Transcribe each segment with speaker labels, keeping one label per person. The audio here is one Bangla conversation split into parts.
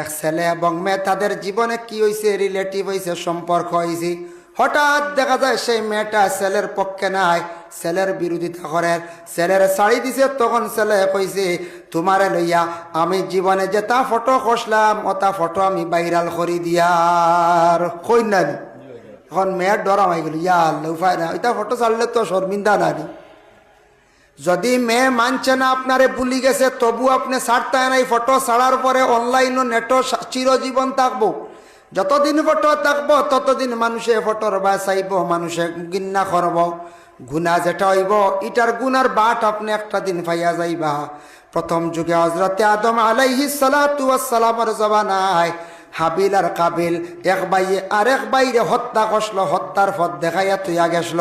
Speaker 1: এক ছেলে এবং মেয়ে তাদের জীবনে কি হয়েছে, রিলেটিভ হয়েছে, সম্পর্ক হয়েছে। হঠাৎ দেখা যায় সেই মেয়েটা ছেলের পক্ষে নাই, ছেলের বিরোধিতা করে, ছেলের শাড়ি দিছে। তখন ছেলে কইছে তোমারে লইয়া আমি জীবনে যেটা ফটো খসলাম ওটা ফটো আমি ভাইরাল করি দিয়ার কই না। এখন মেয়ের ডরা হয়ে গেল, ইয়া আল্লাহ উপায় না, ওইটা ফটো ছাড়লে তো শর্মিন্দা নানি। যদি মেয়ে মানছে না, আপনারে ভুলি গেছে, তবু আপনি ছাড়তে নাই। ফটো ছাড়ার পরে অনলাইন ও নেটও চিরজীবন থাকবো। যতদিন ফটো থাকবো ততদিন মানুষে ফটোর বা চাইব, মানুষে গিন্না করব। গুণা যেটা হইব ইটার গুনার বাট আপনি একটা দিন পাইয়া যাইবা। প্রথম যুগে হযরতে আদম আলাইহিস সালাতু ওয়াস সালামের জমানায় হাবিল আর কাবিল এক ভাইয়ে আরেক ভাইরে হত্যা করলো, হত্যার পথ দেখাইয়া তুইয়া গেছিল,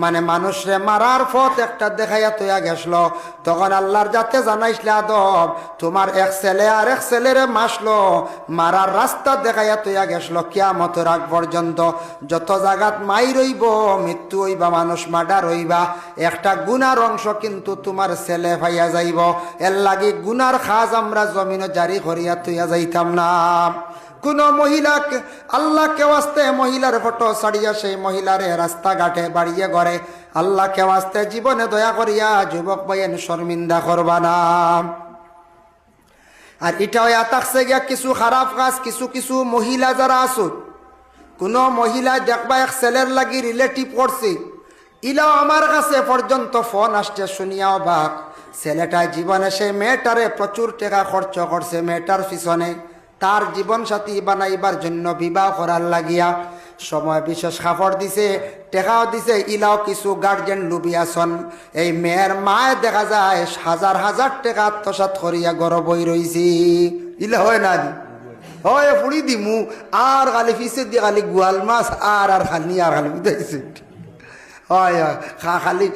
Speaker 1: মানে মানুষরে মারার পথ একটা দেখাইয়া তুইয়া গেছিল। তখন আল্লাহর যাতে জানাইছিল আদম তোমার এক ছেলে আর এক ছেলেরে মাসলো, মারার রাস্তা দেখাইয়া তুইয়া গেছিল। কিয়ামতের আগ পর্যন্ত যত জায়গাত মাই রইব, মৃত্যু হইবা, মানুষ মার্ডার হইবা, একটা গুনার অংশ কিন্তু তোমার ছেলে পাইয়া যাইব। এর লাগি গুনার খাজ আমরা জমিনে জারি করিয়া তুইয়া যাইতাম না। কোন মহিলাকে আল্লাহকে ওয়াস্তে মহিলার ফটো ছাড়িয়া সেই মহিলারে রাস্তাঘাটে বাড়িয়ে ঘরে আল্লাহকে ওয়াস্তে জীবনে দয়া করিয়া যুবক ভাইয়েন শর্মিন্দা করবা না। আর এটাও থাকছে গিয়া কিছু খারাপ কাজ, কিছু কিছু মহিলা যারা আসুন, কোনো মহিলা দেখবা এক ছেলের লাগি রিলেটিভ করছে, ইলাও আমার কাছে পর্যন্ত ফোন আসছে শুনিয়াও বাক ছেলেটা জীবনে সেই মেয়েটারে প্রচুর টাকা খরচ করছে, মেয়েটার পিছনে তার জীবন সাথী বানাইবার জন্য বিবাহ করার লাগিয়া সময় বিশেষ কাপড় দিছে, টেকাও দিছে। ইলাও কিছু গার্জেন লুবিয়াছন, এই মেয়ের মায় দেখা যায় হাজার হাজার টাকা আত্মসাৎ করিয়া গড় বই রইছি। ইলা হয় না হয় ফুড়ি দিমু আর খালি ফিসে দিয়ে খালি গোয়াল মাছ আর আর খালি আর খালি বুঝাইছে। হয় হয় খালি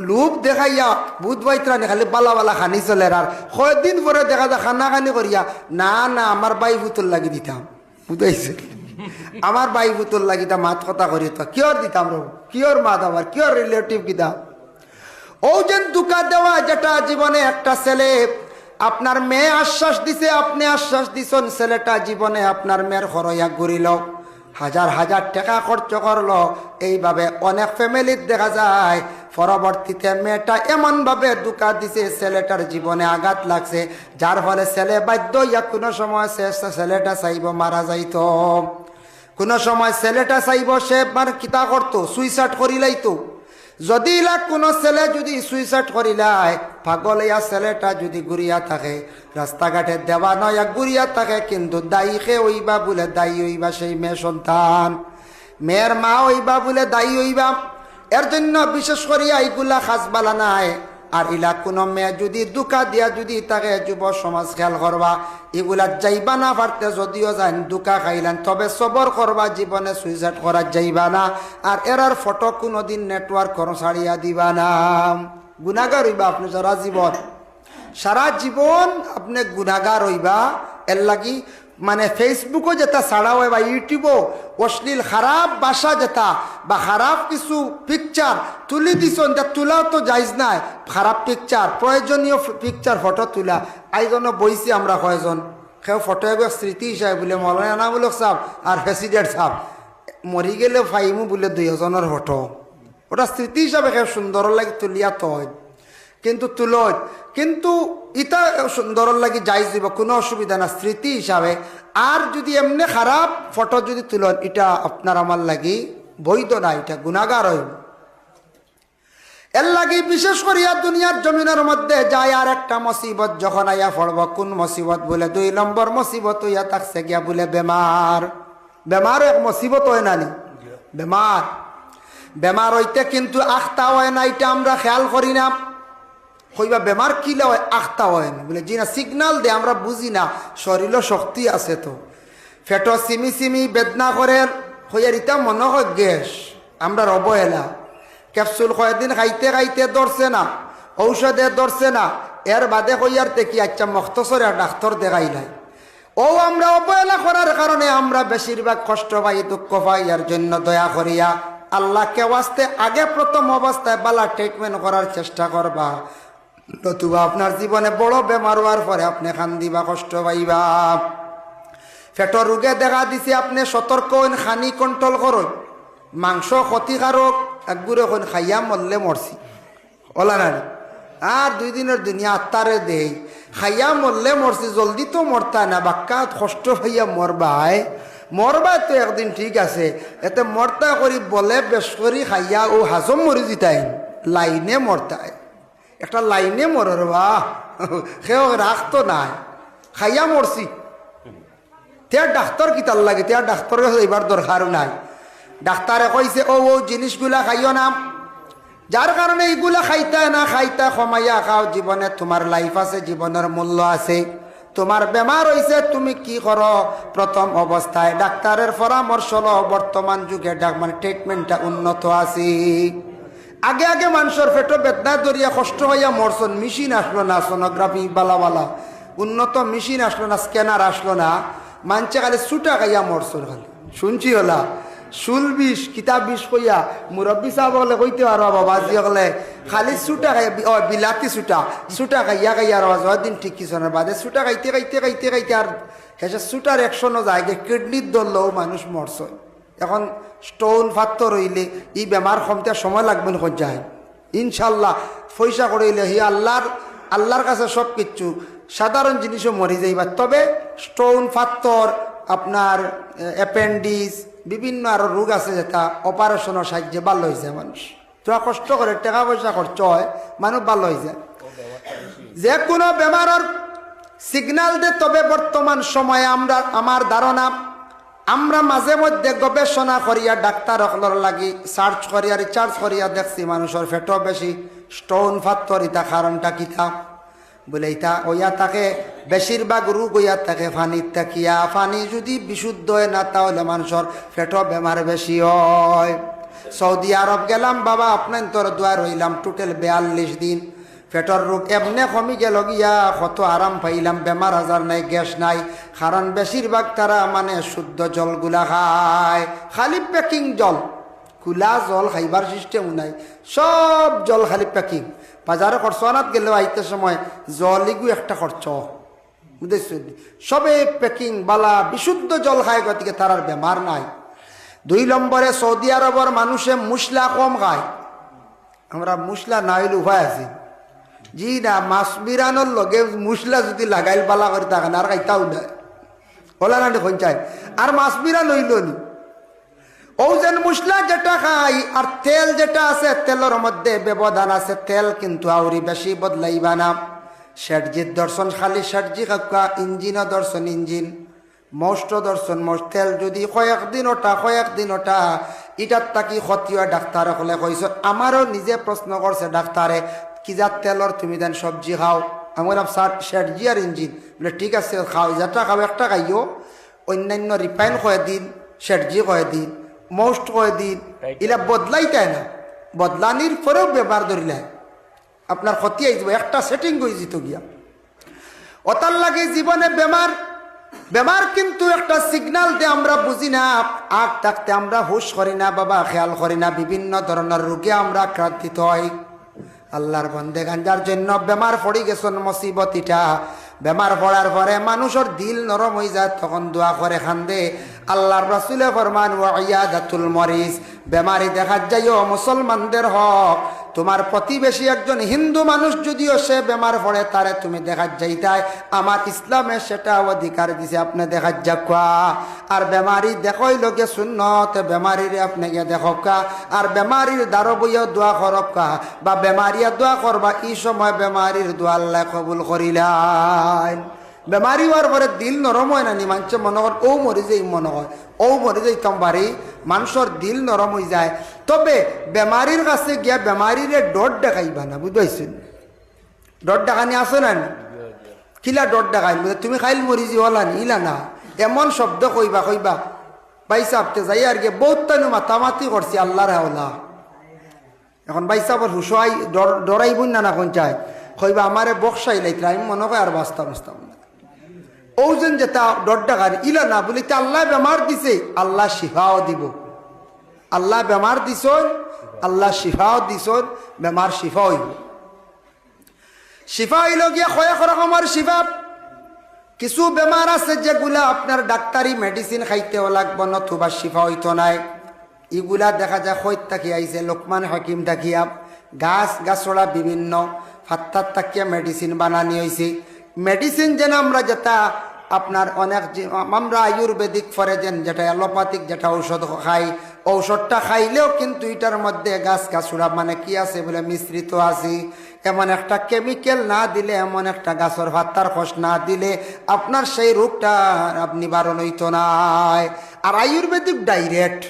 Speaker 1: লোভ দেখাইয়া বুধ বাইত্রানি খালি বালা বালা খানি চলে। আর কয়েকদিন পরে দেখা যায় খানা খানি করিয়া না না আমার বাই ভুতর লাগি দিতাম, বুঝাইছে, আমার বাই ভুতর লাগিতাম মাত কথা করি তো কিয়র দিতাম রব, কিয়র মা দাবার, কিয়র রিলেটিভ দিতাম। ও যেন দুকা দেওয়া যেটা জীবনে একটা ছেলে আপনার মেয়ে আশ্বাস দিছে, আপনি আশ্বাস দিছেন, ছেলেটা জীবনে আপনার মেয়ের হরইয়া ঘুরিল, হাজার হাজার টাকা খরচ করলো। এইভাবে অনেক ফ্যামিলির দেখা যায় পরবর্তীতে মেয়েটা এমনভাবে দুকা দিছে, ছেলেটার জীবনে আঘাত লাগছে, যার ফলে ছেলে বাধ্য হইয়া কোনো সময় ছেলেটা চাইব মারা যাইত, কোনো সময় ছেলেটা চাইব সে মানে কিতা করতো, সুইসাইড করিলাইতো। যদি কোনো ছেলে যদি সুইসাইড করিলাই, পাগল ইয়া ছেলেটা যদি ঘুরিয়া থাকে রাস্তাঘাটে দেওয়া নয় ঘুরিয়া থাকে, কিন্তু দায়ী খে হইবা বলে দায়ী হইবা সেই মেয়ে সন্তান, মেয়ের মা হইবা বলে দায়ী হইবা। এর জন্য বিশেষ করিয়া এইগুলা খাসবালা নাই। আর ইলা কোনো মেয়ে যদি দুকা দিয়া যদি তাকে যুব সমাজ খেয়াল করবা, এগুলা যাইবা না পারতে, যদিও যান দুকা খাইলেন তবে সবর করবা, জীবনে সুইসাইড করা যাইবা না। আর এরার ফটো কোনোদিন নেটওয়ার্ক করো ছাড়িয়া দিবা না, গুনাগার হইবা আপনি সারা জীবন, সারা জীবন আপনি গুনাগার হইবা। এর লাগি মানে ফেসবুকও যেটা ছাড়া হয় বা ইউটিউবও অশ্লীল খারাপ ভাষা যেটা বা খারাপ কিছু পিকচার তুলি দিছেন, তোলাও তো যাইজ নাই, খারাপ পিকচার প্রয়োজনীয় পিকচার ফটো তোলা। আইজনও বইছি আমরা কয়জন, সেও ফটো একবার স্মৃতি হিসাবে বলে মৌলানা বলক সাহেব আর প্রেসিডেন্ট সাহেব মরি গেলে ফাইমু বলে 2 জনের ফটো, ওটা স্মৃতি হিসাবে সে সুন্দর লাগে তুলিয়া তো হয়, কিন্তু তুলজ কিন্তু ইটা সুন্দর লাগি যাইজ দিব, কোনো অসুবিধা না স্মৃতি হিসাবে। আর যদি এমনি খারাপ ফটো যদি তুলন, এটা আপনার আমার লাগি বৈধ না, এটা গুনাগার হইব। এর লাগি বিশেষ করিয়া দুনিয়ার জমিনের মধ্যে যায় আর একটা মুসিবত যখন আইয়া পড়ব, কোন মুসিবত বলে 2 নম্বর মুসিবত হইয়া থাকছে গিয়া বলে বেমার। বেমার এক মুসিবত হয় নানি, বেমার বেমার হইতে কিন্তু আখতা হয় না, এটা আমরা খেয়াল করি না। কইবা বেমার কিলা হয়, আখতা হয় না বলে, জি না সিগনাল দে আমরা বুঝি না, শরীরও শক্তি আছে তো, ফেটো সিমি সিমি বেদনা করে হইয়ার ইটা মনে হয় গ্যাস, আমরা অবহেলা। ক্যাপসুল কয়েকদিন খাইতে খাইতে ধরছে না, ঔষধে ধরছে না, এর বাদে হইয়ার দেখি আচ্ছা মখতসরে ডাক্তার দেখাই নাই। ও আমরা অবহেলা করার কারণে আমরা বেশিরভাগ কষ্ট পাই, দুঃখ পাই। এর জন্য দয়া করিয়া আল্লাহকে ওয়াস্তে আগে প্রথম অবস্থায় বালা ট্রিটমেন্ট করার চেষ্টা করবা, নতুবা আপনার জীবনে বড় বেমার হওয়ার পরে আপনি কান্দিবা, কষ্ট পাইবা। পেটর রোগে দেখা দিছে আপনি সতর্ক হইন, খানি কন্ট্রোল করুন। মাংস ক্ষতিকারক, একগুড়ে হইন খাইয়া মরলে মরছি ওলা না। আর 2 দিনের দুনিয়া আত্মারে দেই, খাইয়া মরলে মরছি, জলদি তো মরতা না, বাক্কা কষ্ট হইয়া মরবাই মরবাই তো একদিন ঠিক আছে, এতে মরতা করি বলে বেশ করি খাইয়া ও হাজম মরি জিতাই লাইনে মরতায়, একটা লাইনে মরর বা সেও রাখতো নাই, খাইয়া মরছি। তার ডাক্তার কিতার লাগে, তার ডাক্তার এবার দরকার নাই। ডাক্তারে কইছে ও জিনিসগুলা খাইও না, যার কারণে এইগুলা খাইতা না, খাইতা কমাইয়া খাও। জীবনে তোমার লাইফ আছে, জীবনের মূল্য আছে। তোমার বেমার হয়েছে, তুমি কি করো? প্রথম অবস্থায় ডাক্তারের পরামর্শ লো। বর্তমান যুগে মানে ট্রিটমেন্টটা উন্নত আছে। আগে আগে মানুষের পেটো বেদনা দরিয়া কষ্ট হইয়া মরছন, মেশিন আসলো না, সোনোগ্রাফি বালা বালা উন্নত মেশিন আসলো না, স্ক্যানার আসলো না, মানছে খালি ছুটা খাইয়া মরছন। খালি শুনছি হলা শুল বিষ কিতাব বিষ কইয়া মুরব্বী সাহেব হলে কইতে পারো বাবাজি হলে খালি ছুটা খাই বিলাতি ছুটা খাইয়া খাইয়া আর দিন ঠিক কিছুনের বাদে ছুটা খাইতে খাইতে খাইতে খাইতে আর হেসে ছুটার একশনও যায়, কিডনির ধরলেও মানুষ মরছ। এখন স্টোন ফাত্তর রইলে ই বেমার কমতে সময় লাগবে না, যায় ইনশাল্লাহ পয়সা করিলে হি আল্লাহর কাছে সব কিচ্ছু সাধারণ জিনিসও মরি যাইবা। তবে স্টোন ফাত্তর, আপনার অ্যাপেন্ডিক্স, বিভিন্ন আরো রোগ আছে যেটা অপারেশনের সাহায্যে ভালো হয়ে যায় মানুষ। তোরা কষ্ট করে টাকা পয়সা খরচ হয়, মানুষ ভালো হয়ে যায়। যে কোনো বেমারের সিগন্যাল দে। তবে বর্তমান সময়ে আমার ধারণা আমরা মাঝে মধ্যে গবেষণা করিয়া ডাক্তার সকলের লাগি সার্চ করিয়া রিসার্চ করিয়া দেখছি মানুষের পেটও বেশি স্টোন ফাত্তর, ইতা কারণটা কিতা বলে ইতা ওইয়া থাকে। বেশিরভাগ রোগ হইয়া থাকে পানির থাকিয়া। পানি যদি বিশুদ্ধ হয় না, তাহলে মানুষের পেটও বেমার বেশি হয়। সৌদি আরব গেলাম বাবা, আপনার তোর দোয়া রইলাম টোটাল 42 দিন। পেটর রোগ এমনি কমি গেল গিয়া, কত আরাম পাইলাম, বেমার আজার নাই, গ্যাস নাই। কারণ বেশিরভাগ তারা মানে শুদ্ধ জলগুলা খায়, খালি প্যাকিং জল, খোলা জল খাইবার সিস্টেম নাই, সব জল খালি প্যাকিং। বাজারে খরচ আনাত গেলেও আইতে সময় জলিগু একটা খরচ, বুঝেছ? সবে প্যাকিং বালা বিশুদ্ধ জল খায়, গতিকে তারার বেমার নাই। 2 নম্বরে সৌদি আরবের মানুষে মশলা কম খায়। আমরা মশলা না হইলে উপায় আছি জি না, মাছ বিরানোর লগে মশলা যদি লাগাইল বালা করে থাকেন আর খাইতাও না ওলা না দেখুন চাই। আর মাছ বিরান হইল নি ও যেন মশলা যেটা খাই আর তেল যেটা আছে, তেলের মধ্যে ব্যবধান আছে। তেল কিন্তু আউরি বেশি বদলাইবা না। ষাটজির দর্শন খালি ষাটজি খাক্কা, ইঞ্জিনও দর্শন ইঞ্জিন, মোষ্ট দর্শন মোষ। তেল যদি কয়েকদিন ওটা ইটার তাকি ক্ষতি হয়। ডাক্তারে হলে কইস, আমারও নিজে প্রশ্ন করছে ডাক্তারে, কি যার তেলর তুমি দেন সবজি খাও? আমার ষাটজি আর ইঞ্জিন বলে ঠিক আছে খাও, যেটা খাও একটা খাইও, অন্যান্য রিফাইন কয়েকদিন, ষাটজি কয়েকদিন, মোস্ট কয়েকদিন, এলা বদলাইতাই না। বদলানির পরেও ব্যবহার ধরিলে আপনার ক্ষতি হয়ে যাব, একটা সেটিং হয়ে যেত গিয়া। ওতার লাগে জীবনে বেমার কিন্তু একটা সিগন্যাল দিয়ে আমরা বুঝি না। আগ থাকতে আমরা হুশ করি না বাবা, খেয়াল করি না। বিভিন্ন ধরনের রোগে আমরা আক্রান্তিত হই। আল্লাহর বন্দেগান যার জন্য বেমার পড়ি গেছেন, মুসিবত ইটা বেমার পড়ার পরে মানুষের দিল নরম হয়ে যায়, তখন দোয়া করে খান্দে। আল্লাহর রাসূলে ফরমান ওয়াইয়াদাতুল মরিজ, বেমারি দেখা যাইও মুসলমানদের হক। তোমার প্রতিবেশী একজন হিন্দু মানুষ যদিও সে বেমার পড়ে, তারে তুমি দেখা যাইতাই, আমার ইসলামে সেটা অধিকার দিছে, আপনি দেখা যাকা। আর বেমারি দেখই লোকে সুন্নত, বেমারির আপনি গিয়ে দেখকা। আর বেমারির দ্বারা বইয়া দোয়া করকা বা বেমারিয়া দোয়া করবা, এই সময় বেমারির দোয়া আল্লাহ কবুল করিলাই। বেমারি হওয়ার পরে দিল নরম হয় না নি, মানুষের মনে কর ও মরে যাই, মনে হয় ও মরে যাইতাম বাড়ি, মানুষের দিল নরম হয়ে যায়। তবে বেমারির কাছে গিয়া বেমারিরে ডর দেখাইবা না, বুঝতে ডর দেখানি আসো না কিলা ডর দেখাই, তুমি খাইল মরি যাওয়ালা নি ইলা না, এমন শব্দ কইবা বাইসাবতে যাই আর গিয়ে বহুত তানু মাতামাতি করছি আল্লাহর হাওলা। এখন বাইসাবর হুসাই ডরাইব না কোন চাই, কইবা আমারে বক্সাই লাইতরা, আমি মনে হয় আর বাঁচতাম না। ওজন যেটা ডর ডাকার ইলা না বলি, আল্লাহ বেমার দিছে, আল্লাহ শিফাও দিব। আল্লাহ বেমার দিছ, আল্লাহ শিফাও দিছ, বেমার শিফা হইব। শিফা হইল গিয়া কয়েক রকমের শিফা। কিছু বেমার আছে যেগুলা আপনার ডাক্তারি মেডিসিন খাইতেও লাগবো, নতুবা শিফা হইতো নাই। এগুলা দেখা যায় খৈত থাকি আইছে, লোকমান হাকিম থাকিয়া গাছড়া বিভিন্ন ফাত্তার তাকিয়া মেডিসিন বানানি হয়েছে। মেডিসিন যেন আমরা যেটা আপনার অনেক আমরা আয়ুর্বেদিক ফরেজেন যেটা অ্যালোপ্যাথিক যেটা ঔষধ খাই, ঔষধটা খাইলেও কিন্তু এটার মধ্যে গাছড়া মানে কি আছে বলে মিশ্রিত আছে। এমন একটা কেমিক্যাল না দিলে, এমন একটা গাছের ফাত্তার খোস না দিলে আপনার সেই রোগটা নিবারণ হইতো নাই। আর আয়ুর্বেদিক ডাইরেক্ট,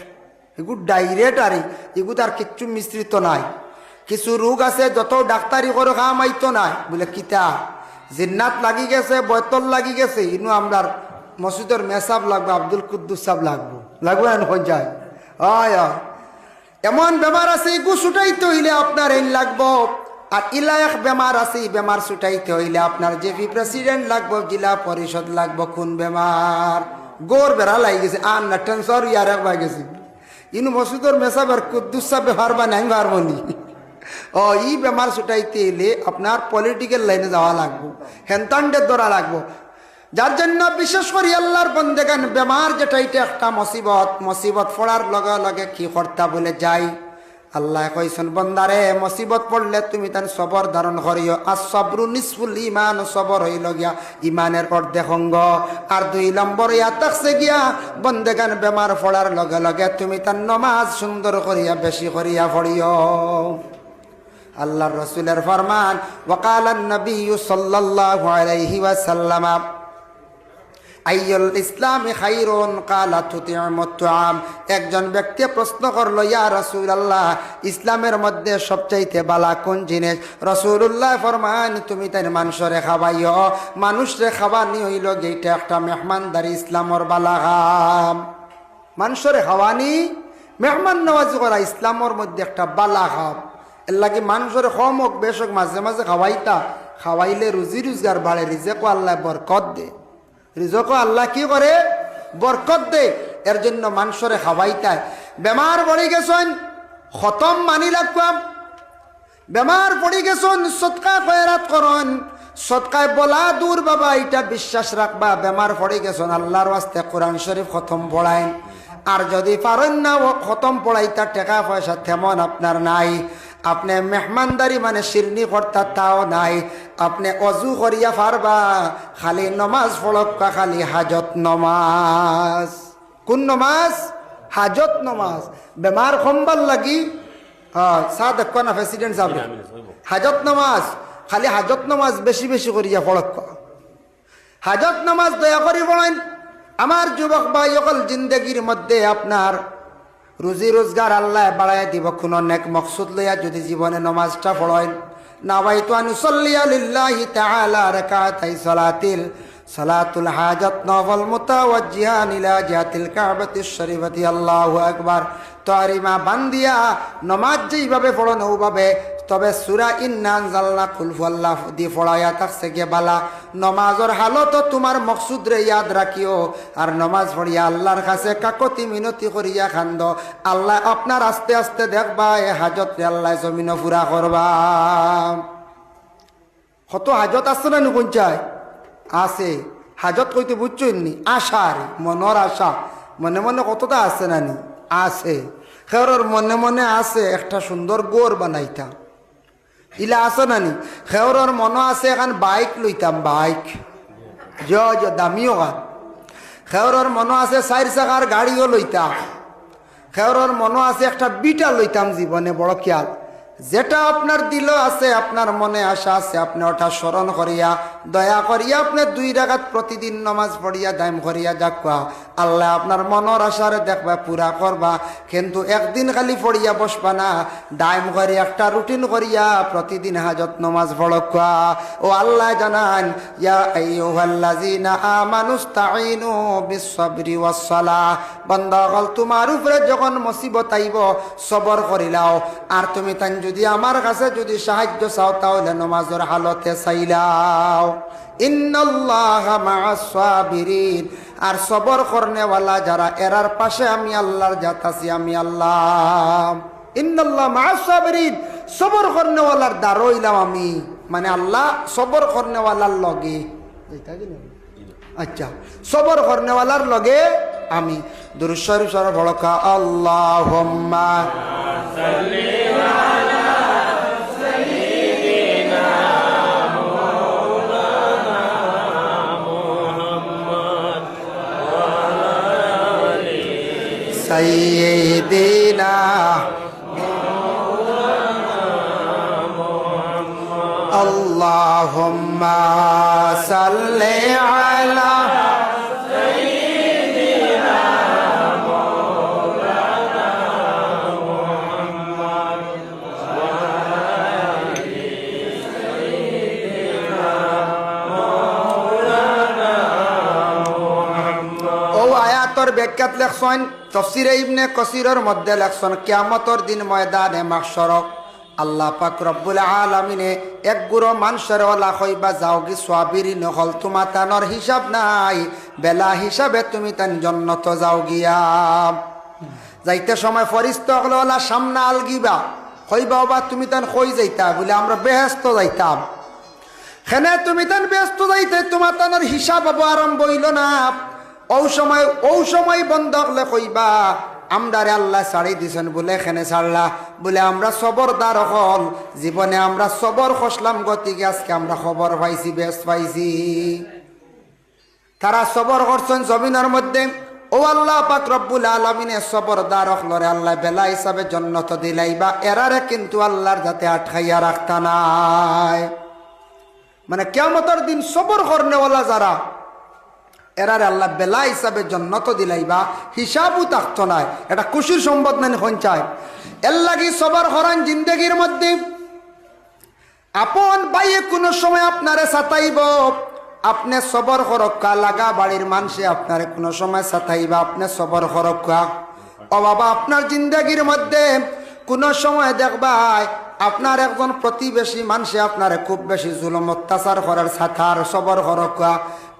Speaker 1: এগুলো ডাইরেক্ট, আর এগুলো আর কিচ্ছু মিশ্রিত নাই। কিছু রোগ আছে যত ডাক্তারি করে খাম আইতো নাই বলে কিতা জিন্নাত লাগি গেছে, বয়তল লাগি গেছে, ইনু আমরার মসজিদের মেসাব লাগবে, আব্দুল কুদ্দুস সাহেব লাগবে না হয়ে যায়। এমন বেমার আছে এগুলো ছুটাইতে হইলে আপনার এই লাগবো। আর ইলা এক বেমার আছে, বেমার ছুটাইতে হইলে আপনার জেপি প্রেসিডেন্ট লাগবো, জেলা পরিষদ লাগবো। কোন বেমার গোর বেড়া লাগি গেছে, আর না টেনশন ইয়ার এক বাই গেছে, ইনু মসজিদের মেসাব আর কুদ্দুস সাহেব পারবা নাই পারবো নি। ই বেমার ছুটাইতে এলে আপনার পলিটিক্যাল লাইনে যাওয়া লাগবো, হেনতান্ডের ধরা লাগবো। যার জন্য বিশেষ করে আল্লাহর বন্দেগান বেমার যেটা এটা একটা মুসিবত পড়ার লগে লগে কি কর্তা বলে যাই। আল্লাহ কইছেন বন্দারে মুসিবত পড়লে তুমি তার সবর ধারণ করিও। আর সবরু নিসফুল ইমান, সবর হইল গিয়া ইমানের অর্ধেক অঙ্গ। আর 2 নম্বর ইয়া থাকছে গিয়া বন্দেগান বেমার পড়ার লগে লগে তুমি তার নমাজ সুন্দর করিয়া বেশি করিয়া পড়িও। আল্লাহর রাসূলের ফরমান, ওয়াকালান নবী সাল্লাল্লাহু আলাইহি ওয়াসাল্লাম আইয়ুল ইসলামি খায়রুন ক্বালা তুতি'মুত তুআম। একজন ব্যক্তি প্রশ্ন করলো, ইয়া রাসূলুল্লাহ, ইসলামের মধ্যে সবচাইতে বালা কোন জিনিস? রাসূলুল্লাহ ফরমান, তুমি তাই মানুষরে খাওয়াইও। মানুষরে খাওয়ানি হইল গেইটা একটা মেহমানদারি, ইসলামর বালা কাম। মানুষরে খাওয়ানি, মেহমান নওয়াজি করা ইসলামর মধ্যে একটা বালা কাম। এর লাগে মানুষের কম হোক বেশ হোক মাঝে মাঝে খাওয়াইতা, খাওয়াইলে রুজি রোজগার বাড়ে, রিজেকও আল্লাহ বরকত দে, রিজেকও আল্লাহ কি করে বরকত দে। এর জন্য মানুষরে খাওয়াইতায়। বেমার পড়ে গেছেন খতম মানি রাখবাম, বেমার পড়ে গেছেন সদকা খয়রাত করন। সদকায় বলা দূর বাবা, এটা বিশ্বাস রাখবা বেমার পড়ে গেছেন আল্লাহর ওয়াস্তে কোরআন শরীফ খতম পড়াইন। আর যদি পারেন না খতম পড়াইতা, টাকা পয়সা তেমন আপনার নাই, আপনি মেহমানদারি মানে শিরনি কর্তা তাও নাই, আপনি অজু করিয়া পারবা, খালি নমাজ পড়কা, খালি হাজত নমাজ। কোন নমাজ? হাজত নমাজ। বেমার কমবার লাগি চা দেখো না প্রেসিডেন্ট সাহেব, হাজত নমাজ, খালি হাজত নমাজ বেশি বেশি করিয়া পড়কা। হাজত নমাজ দয়া করি পড়েন। আমার যুবক ভাই অকল জিন্দগির মধ্যে আপনার রুজি রোজগার আল্লাহ বাড়াই দিব, কোন নেক মকসুদ লইয়া যদি জীবনে নমাজটা পড়েন। নাওয়াইতু আন উসাল্লিয়া লিল্লাহি তাআলা রাকাতাই সালাতুল হাজাত নফল মুতাওয়াজ্জিহান ইলা জিহাতিল কাবাতিশ শরীফাতি, আল্লাহু আকবার। তারিমা বান্দিয়া নমাজ যেইভাবে পড়েন ওইভাবে, তবে সূরা ইন্না আনজালনা কুল হুয়াল্লাহ দি পড়ায়া থাকছে গে বালা। নমাজের হালত তোমার মকসুদ রে ইয়াদ রাখিও। আর নমাজ পড়িয়া আল্লাহর কাছে কাকতি মিনতি করিয়া খান্দ, আল্লাহ আপনার আস্তে আস্তে দেখবা এ হাজত রে আল্লাহ জমিন পুরা করবা। কত হাজত আছে না নুকুন চাই আছে। হাজত কইতে বুঝছই নি? আশা, রে মনের আশা, মনে মনে কতটা আছে না নি? আছে। খেরর মনে মনে আছে একটা সুন্দর গোর বানাইতাম, ইলা আছে না নি? খেরর মনে আছে এখন বাইক লইতাম, বাইক দামিও গান। খেরর মনে আছে 4 চাকার গাড়িও লইতাম। খেরর মনে আছে একটা বিটা লইতাম জীবনে, বড় খেয়াল। যেটা আপনার দিল আছে, আপনার মনে আশা আছে, আপনি ওটা স্মরণ করিয়া দয়া করিয়া আপনি 2 রাকাত প্রতিদিন নমাজ পড়িয়া দাম করিয়া যাকুয়া, আল্লাহ আপনার মনের আশারে দেখবা পুরা করবা। কিন্তু একদিন খালি পড়িয়া বসবা না, দাম করিয়া একটা রুটিন করিয়া প্রতিদিন হাজত নমাজ পড়কুয়া। ও আল্লাহ জানান, ইয়া আইয়ুহাল্লাযিনা আমানুস্তাঈনু বিস-সাবরি ওয়াস-সালাহ। বান্দাগণ তোমার উপরে যখন মুসিবত আইব সবর করিলাও। আর তুমি তাই যদি আমার কাছে যদি সাহায্য চাও তাহলে নমাজের হালতে চাইলাও। ইন্নাল্লাহা মা'আস সাবিরিন। আর সবর করনেওয়ালা যারা, এরার পাশে আমি আল্লাহর জাত আছি, আমি আল্লাহ। ইন্নাল্লাহা মা'আস সাবিরিন, সবর করনেওয়ালার দ্বার হইলাম আমি, মানে আল্লাহ সবর করনেওয়ালার লগে। আচ্ছা, সবর করনেওয়ালার লগে আমি দুরূদ শরীফ সর ভড়কা আল্লাহুম্মা সাল্লি আলা সাইয়্যিদিনা মাওলানা মুহাম্মদ ওয়া আলি সাইয়্যিদিনা আল্লাহুম্মা সাল্লি আলা সাইয়্যিদিনা মাওলানা মুহাম্মদ ওয়া আলি সাইয়্যিদিনা মাওলানা মুহাম্মদ। ও আয়াতর ব্যাখ্যাত লেখছেন তাফসীরে ইবনে কাসীরের মধ্যে লেখছেন কিয়ামতের দিন ময়দানে মাহশর আল্লাহ পাক রব্বুল আলামিনে এক গুরো মানুষের ওলা হইবা যাওগি সোয়াবিরি নহল তোমা তানর হিসাব নাই বেলা হিসাবে তুমি তান জন্নত যাও গিয়া যাইতে সময় ফরিস্তা হলো ওলা সামনে আলগিবা হইবা বা তুমি তান কই যাইতা বলে আমরা বেহেস্ত যাইতাম খেনে তুমি তান ব্যস্ত যাইতে তোমা তানর হিসাব হবো আরম্ভ হইল না ও সময় বন্ধ হলে কইবা আমরারে আল্লাহ ছাড়ি দিছেন বলে এখানে ছাড়লা বলে আমরা সবরদার হল জীবনে আমরা সবর খসলাম গতিকে আজকে আমরা খবর পাইছি বেশ পাইছি তারা সবর করছেন জমিনের মধ্যে ও আল্লাহ পাক রব্বুল আলামিনে সবরদার হলরে আল্লাহ বেলা হিসাবে জন্নত দিলাইবা এরারে কিন্তু আল্লাহর যাতে আটকাইয়া রাখতা নাই মানে কিয়ামতের দিন সবর করনেওয়ালা যারা এরার আল্লাহ বেলা হিসাবে জন্নত দিলাইবা হিসাবও থাকতো নাই এটা খুশির সম্পদ নাই সঞ্চায় এর লাগি সবার হরান জিন্দগির মধ্যে আপন বাইয়ে কোনো সময় আপনারে সাতাইব আপনি সবর হরক্কা লাগা বাড়ির মানুষে আপনারে কোনো সময় সাতাইবা আপনি সবর হরক্কা ও বাবা আপনার জিন্দগির মধ্যে কোনো সময় দেখবাই আপনার একজন প্রতিবেশী মানুষে আপনারে খুব বেশি জুলুম অত্যাচার করার সাথার সবর হরক্কা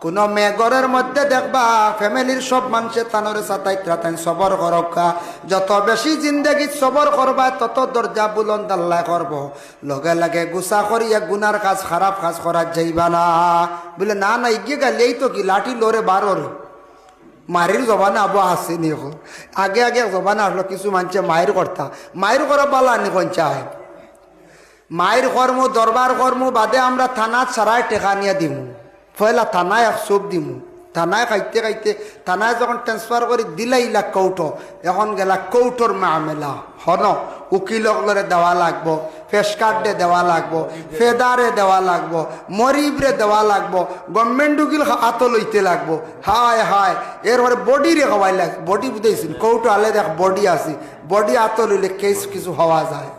Speaker 1: কোনো মেঘরের মধ্যে দেখবা ফ্যামিলির সব মানুষে তানরে সাতাই ত্রাতান সবর করকা যত বেশি জিন্দগিত সবর করবা তত দরজা বুলন্দ আল্লাহ করব লগে লগে গুসা করিয়া গুনার কাজ খারাপ কাজ করার যাইবা না বলে না না ইগে গেলে এই তো কি লাঠি লড়ে বারোর মায়ের জবানে আবু আসেনি এখন আগে আগে জবানে আসলো কিছু মানুষে মায়ের কর্তা মায়ের করা পালা নি চায় মায়ের কর্ম দরবার কর্ম বাদে আমরা থানা ছাড়াই টেকা নিয়ে দিমু পয়লা থানায় এক সব দিমু থানায় খাইতে খাইতে থানায় যখন ট্রান্সফার করে দিলাইলা কৌটো এখন গেলা কৌটোর মামেলা হন উকিলরে দেওয়া লাগবো ফেসকার্ডে দেওয়া লাগবো ফেদারে দেওয়া লাগবো মরিবরে দেওয়া লাগবো গভর্নমেন্ট উকিল হাত লইতে লাগবো হায় হায় এরপরে বডি রে হওয়াই লাগবে বডি বুঝেছেন কৌটো আলে দেখ বডি আছে বডি হাত লইলে কেস কিছু হওয়া যায়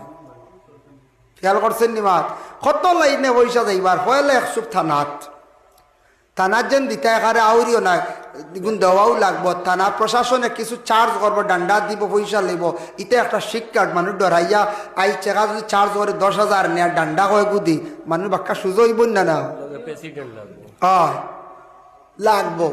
Speaker 1: খেয়াল করছেন নি মাত কত লাইনে পয়সা যাইবার পয়লা একশো থানাত থানার যেন দিতে এখানে আউরিও না গুণ দেওয়াও লাগবো থানা প্রশাসনে কিছু চার্জ করবো ডান্ডা দিব পয়সা লইব ইতে একটা শিক্ষার মানুষ ডরাইয়া আই চেকা যদি চার্জ করে 10,000 নেয় ডান্ডা হয় গুদি মানুষ বাক্কা সুযোগ হইব না না লাগবো